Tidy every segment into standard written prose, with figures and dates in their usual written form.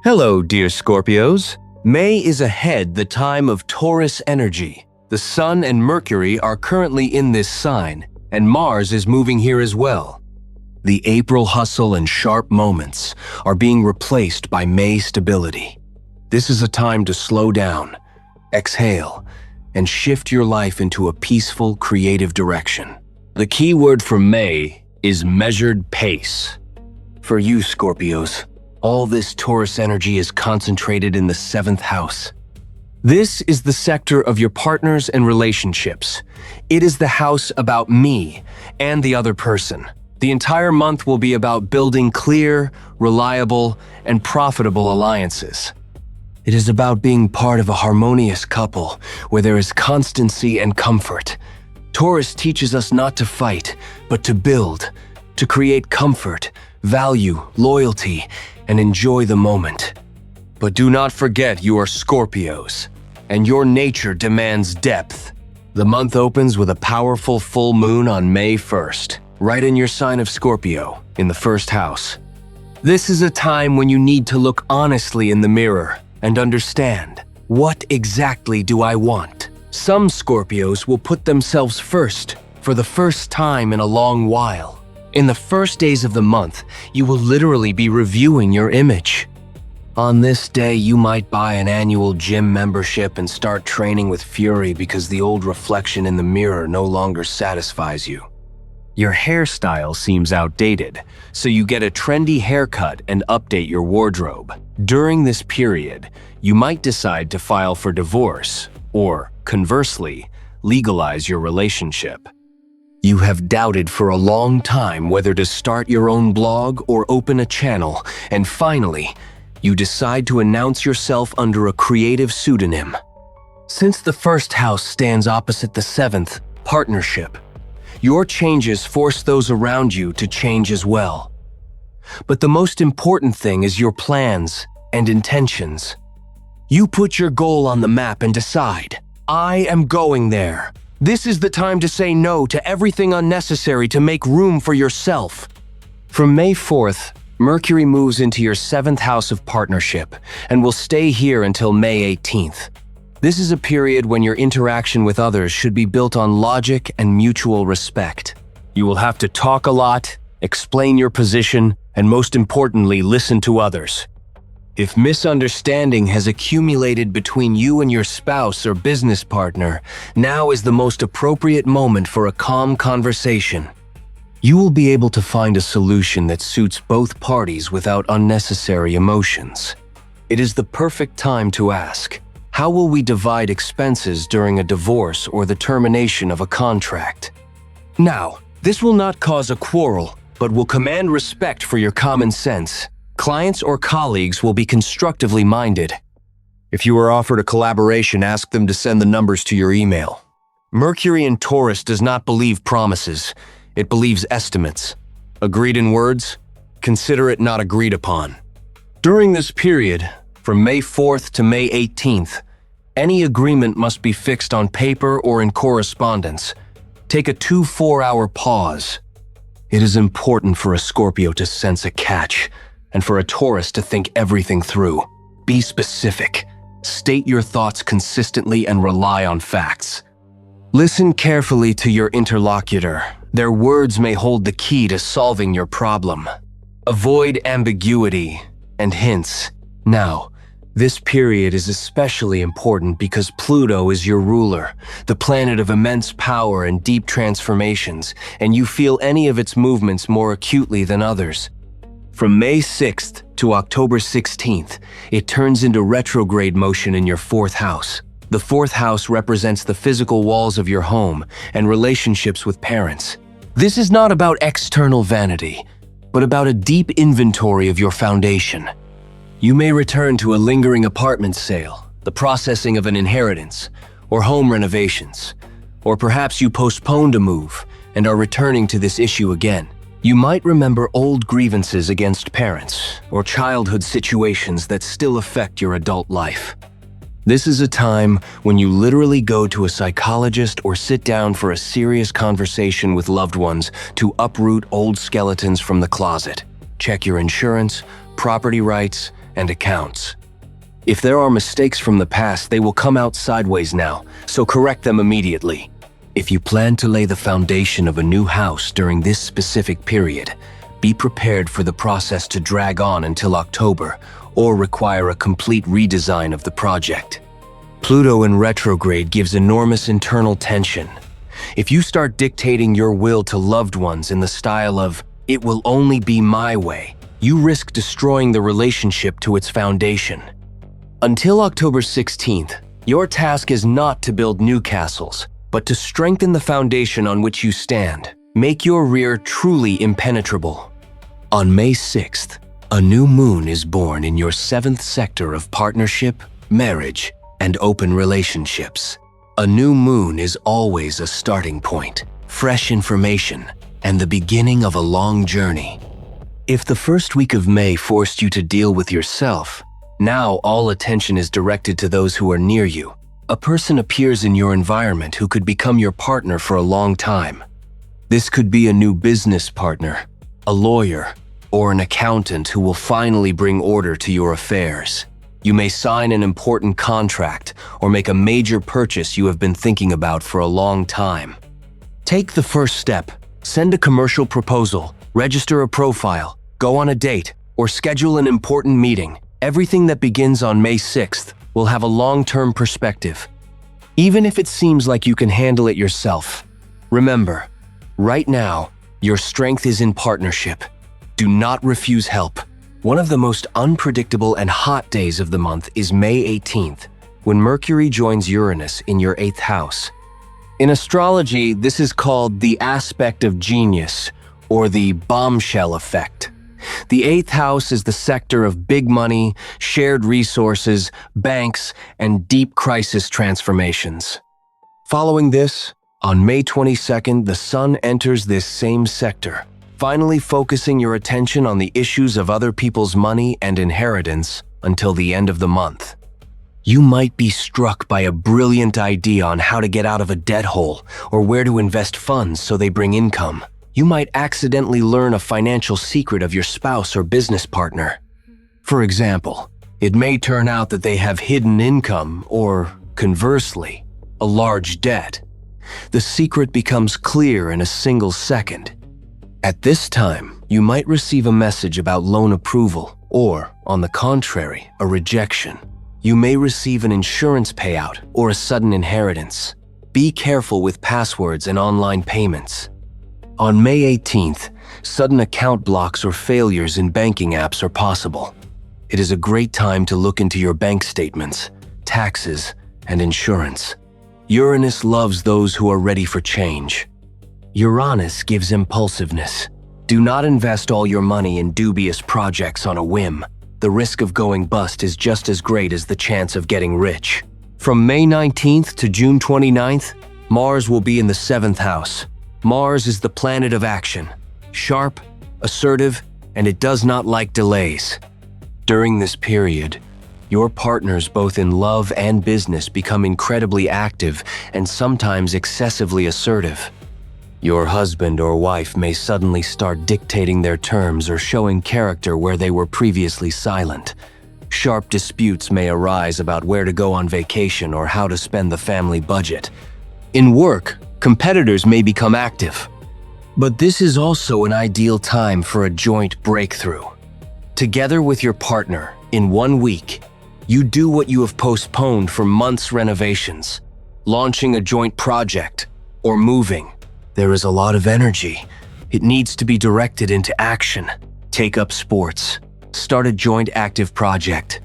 Hello, dear Scorpios. May is ahead, the time of Taurus energy. The Sun and Mercury are currently in this sign, and Mars is moving here as well. The April hustle and sharp moments are being replaced by May stability. This is a time to slow down, exhale, and shift your life into a peaceful, creative direction. The key word for May is measured pace. For you, Scorpios, all this Taurus energy is concentrated in the 7th house. This is the sector of your partners and relationships. It is the house about me and the other person. The entire month will be about building clear, reliable, and profitable alliances. It is about being part of a harmonious couple where there is constancy and comfort. Taurus teaches us not to fight, but to build, to create comfort, value, loyalty, and enjoy the moment. But do not forget you are Scorpios, and your nature demands depth. The month opens with a powerful full moon on May 1st, right in your sign of Scorpio, in the 1st house. This is a time when you need to look honestly in the mirror and understand, what exactly do I want? Some Scorpios will put themselves first for the first time in a long while. In the first days of the month, you will literally be reviewing your image. On this day, you might buy an annual gym membership and start training with fury because the old reflection in the mirror no longer satisfies you. Your hairstyle seems outdated, so you get a trendy haircut and update your wardrobe. During this period, you might decide to file for divorce, or, conversely, legalize your relationship. You have doubted for a long time whether to start your own blog or open a channel, and finally, you decide to announce yourself under a creative pseudonym. Since the 1st house stands opposite the 7th, partnership, your changes force those around you to change as well. But the most important thing is your plans and intentions. You put your goal on the map and decide, I am going there. This is the time to say no to everything unnecessary to make room for yourself. From May 4th, Mercury moves into your 7th house of partnership and will stay here until May 18th. This is a period when your interaction with others should be built on logic and mutual respect. You will have to talk a lot, explain your position, and most importantly, listen to others. If misunderstanding has accumulated between you and your spouse or business partner, now is the most appropriate moment for a calm conversation. You will be able to find a solution that suits both parties without unnecessary emotions. It is the perfect time to ask, how will we divide expenses during a divorce or the termination of a contract? Now, this will not cause a quarrel, but will command respect for your common sense. Clients or colleagues will be constructively minded. If you are offered a collaboration, ask them to send the numbers to your email. Mercury in Taurus does not believe promises. It believes estimates. Agreed in words? Consider it not agreed upon. During this period, from May 4th to May 18th, any agreement must be fixed on paper or in correspondence. Take a 2-4-hour pause. It is important for a Scorpio to sense a catch, and for a Taurus to think everything through. Be specific. State your thoughts consistently and rely on facts. Listen carefully to your interlocutor. Their words may hold the key to solving your problem. Avoid ambiguity and hints. Now, this period is especially important because Pluto is your ruler, the planet of immense power and deep transformations, and you feel any of its movements more acutely than others. From May 6th to October 16th, it turns into retrograde motion in your 4th house. The 4th house represents the physical walls of your home and relationships with parents. This is not about external vanity, but about a deep inventory of your foundation. You may return to a lingering apartment sale, the processing of an inheritance, or home renovations. Or perhaps you postponed a move and are returning to this issue again. You might remember old grievances against parents or childhood situations that still affect your adult life. This is a time when you literally go to a psychologist or sit down for a serious conversation with loved ones to uproot old skeletons from the closet. Check your insurance, property rights, and accounts. If there are mistakes from the past, they will come out sideways now, so correct them immediately. If you plan to lay the foundation of a new house during this specific period, be prepared for the process to drag on until October or require a complete redesign of the project. Pluto in retrograde gives enormous internal tension. If you start dictating your will to loved ones in the style of, "It will only be my way," you risk destroying the relationship to its foundation. Until October 16th, your task is not to build new castles, but to strengthen the foundation on which you stand. Make your rear truly impenetrable. On May 6th, a new moon is born in your 7th sector of partnership, marriage, and open relationships. A new moon is always a starting point, fresh information, and the beginning of a long journey. If the first week of May forced you to deal with yourself, now all attention is directed to those who are near you. A person appears in your environment who could become your partner for a long time. This could be a new business partner, a lawyer, or an accountant who will finally bring order to your affairs. You may sign an important contract or make a major purchase you have been thinking about for a long time. Take the first step. Send a commercial proposal, register a profile, go on a date, or schedule an important meeting. Everything that begins on May 6th will have a long-term perspective, even if it seems like you can handle it yourself. Remember, right now, your strength is in partnership. Do not refuse help. One of the most unpredictable and hot days of the month is May 18th, when Mercury joins Uranus in your 8th house. In astrology, this is called the aspect of genius, or the bombshell effect. The 8th house is the sector of big money, shared resources, banks, and deep crisis transformations. Following this, on May 22nd, the Sun enters this same sector, finally focusing your attention on the issues of other people's money and inheritance until the end of the month. You might be struck by a brilliant idea on how to get out of a debt hole or where to invest funds so they bring income. You might accidentally learn a financial secret of your spouse or business partner. For example, it may turn out that they have hidden income or, conversely, a large debt. The secret becomes clear in a single second. At this time, you might receive a message about loan approval or, on the contrary, a rejection. You may receive an insurance payout or a sudden inheritance. Be careful with passwords and online payments. On May 18th, sudden account blocks or failures in banking apps are possible. It is a great time to look into your bank statements, taxes, and insurance. Uranus loves those who are ready for change. Uranus gives impulsiveness. Do not invest all your money in dubious projects on a whim. The risk of going bust is just as great as the chance of getting rich. From May 19th to June 29th, Mars will be in the 7th house. Mars is the planet of action, sharp, assertive, and it does not like delays. During this period, your partners both in love and business become incredibly active and sometimes excessively assertive. Your husband or wife may suddenly start dictating their terms or showing character where they were previously silent. Sharp disputes may arise about where to go on vacation or how to spend the family budget. In work, competitors may become active. But this is also an ideal time for a joint breakthrough. Together with your partner, in 1 week, you do what you have postponed for months: renovations, launching a joint project, or moving. There is a lot of energy. It needs to be directed into action. Take up sports. Start a joint active project.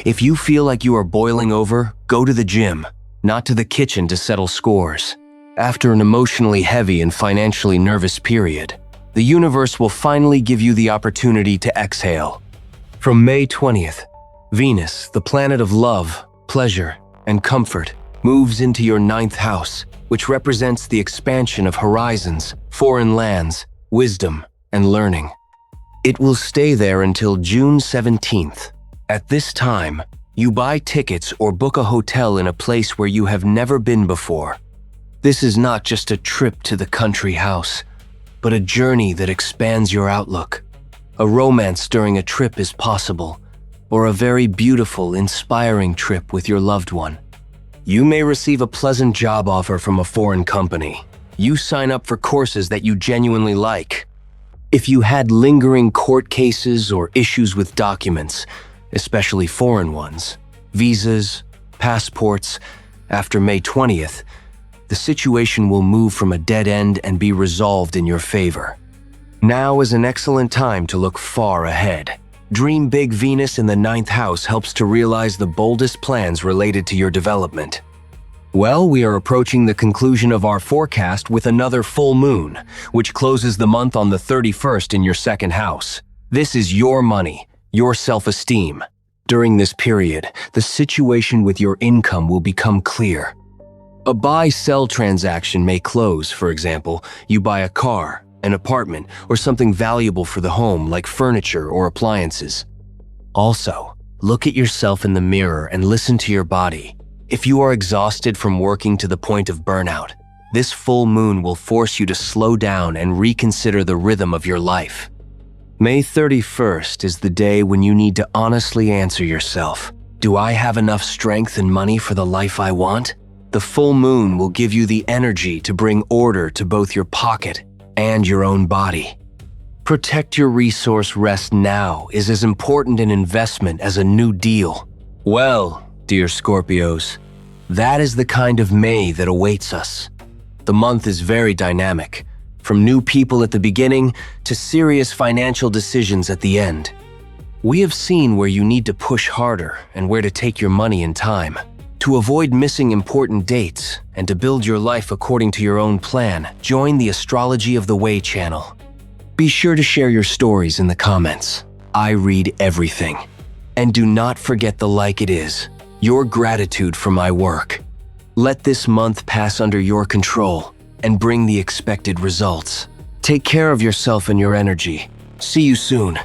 If you feel like you are boiling over, go to the gym, not to the kitchen to settle scores. After an emotionally heavy and financially nervous period, the universe will finally give you the opportunity to exhale. From May 20th, Venus, the planet of love, pleasure, and comfort, moves into your 9th house, which represents the expansion of horizons, foreign lands, wisdom, and learning. It will stay there until June 17th. At this time, you buy tickets or book a hotel in a place where you have never been before. This is not just a trip to the country house, but a journey that expands your outlook. A romance during a trip is possible, or a very beautiful, inspiring trip with your loved one. You may receive a pleasant job offer from a foreign company. You sign up for courses that you genuinely like. If you had lingering court cases or issues with documents, especially foreign ones, visas, passports, after May 20th, the situation will move from a dead end and be resolved in your favor. Now is an excellent time to look far ahead. Dream Big Venus in the 9th house helps to realize the boldest plans related to your development. Well, we are approaching the conclusion of our forecast with another full moon, which closes the month on the 31st in your 2nd house. This is your money, your self-esteem. During this period, the situation with your income will become clear. A buy-sell transaction may close, for example, you buy a car, an apartment, or something valuable for the home like furniture or appliances. Also, look at yourself in the mirror and listen to your body. If you are exhausted from working to the point of burnout, this full moon will force you to slow down and reconsider the rhythm of your life. May 31st is the day when you need to honestly answer yourself, do I have enough strength and money for the life I want? The full moon will give you the energy to bring order to both your pocket and your own body. Protect your resource rest now is as important an investment as a new deal. Well, dear Scorpios, that is the kind of May that awaits us. The month is very dynamic, from new people at the beginning to serious financial decisions at the end. We have seen where you need to push harder and where to take your money and time. To avoid missing important dates and to build your life according to your own plan, join the Astrology of the Way channel. Be sure to share your stories in the comments. I read everything. And do not forget the like it is, your gratitude for my work. Let this month pass under your control and bring the expected results. Take care of yourself and your energy. See you soon.